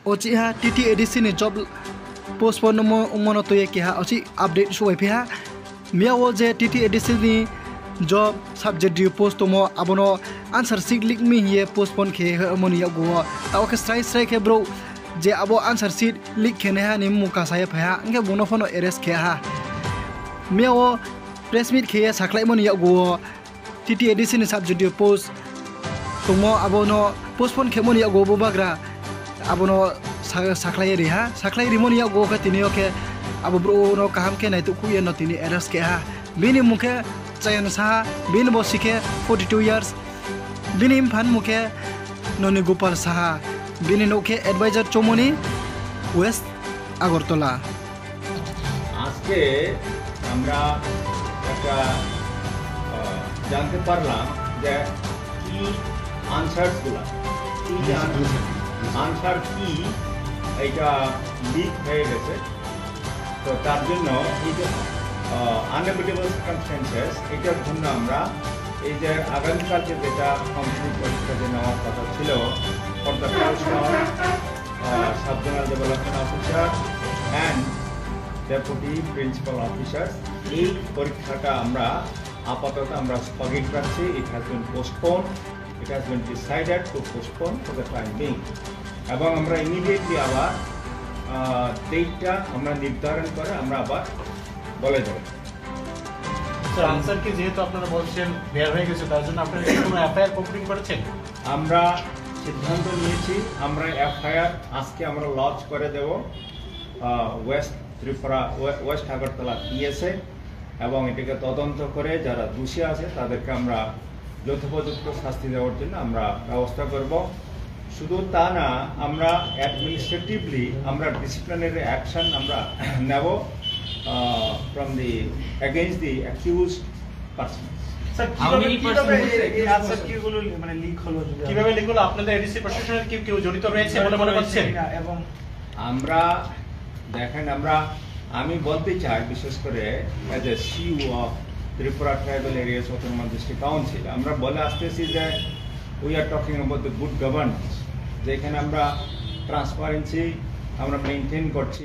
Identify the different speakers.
Speaker 1: ochi ha TTADC ni job postpone mono to ye ki ha ochi update shuai phe ha miawo je TTADC ni job subject due post mo abono answer sheet lik mi ye postpone khe moni ya go ta ok strike ke bro je abo answer sheet lik khene ha ni muka sai phe ha nge bono phono erase khe ha miawo press meet khe saklai moni ya go TTADC ni subject due post tomo abono postpone khe moni ya go bagra abono saklai ri ha saklai ri moni ya go ka tini oke abo bro no kaham ke nai tu ku ye no tini erase ke ha bini muke Chayan Saha bin bosike 42 years bini impan muke noni Gopal Saha bini noke advisor Chomoni West Agartala
Speaker 2: আজকে আমরা একটা জানতে পারলাম যে কি আনসারগুলো answer কি এটা leak হয়ে গেছে তো তার জন্য এই যে unavoidable circumstances এটার জন্য আমরা এই যে আগামীকালকে যেটা কমপ্লিট পরীক্ষা যে নেওয়ার কথা ছিল for the sub zonal development officer and deputy principal officer এই পরীক্ষাটা আমরা আপাতত আমরা স্থগিত রাখছি it has been postpone it has been decided to postpone for the time being এবং আমরা ইমিডিয়েটলি আবার ডেটটা আমরা নির্ধারণ করে আমরা আবার বলে দেব
Speaker 3: স্যার আনসার কি যেহেতু আপনারা বলছেন বের হয়ে গেছে তার জন্য আপনারা কি কোনো এফআইআর কমপ্লিট করেছেন
Speaker 2: আমরা সিদ্ধান্ত নিয়েছি আমরা এফআইআর আজকে আমরা লঞ্চ করে দেব ওয়েস্ট ত্রিপুরা ওয়েস্ট আগরতলা পিএসএ এবং এটাকে তদন্ত করে যারা দোষী আছে তাদেরকে আমরা যথোপযুক্ত শাস্তি দেওয়ার জন্য আমরা ব্যবস্থা করব শুধু তা না আমরা অ্যাডমিনিস্ট্রেটিভলি আমরা ডিসিপ্লিনারি অ্যাকশন আমরা নেব from the against the accused person.
Speaker 3: Sir কিভাবে আনসার কিগুলো মানে লিক হলো কিভাবে লিক হলো আপনাদের এডিসি প্রশাসনের কি কেউ জড়িত রয়েছে বলে মনে করছেন এবং
Speaker 2: আমরা দেখেন আমি বলতে চাই বিশেষ করে as a CEO of Tripura tribal areas autonomous district council আমরা বলে আসতেছি যে we are talking about the good governance যেখানে আমরা ট্রান্সপারেন্সি আমরা মেনটেন করছি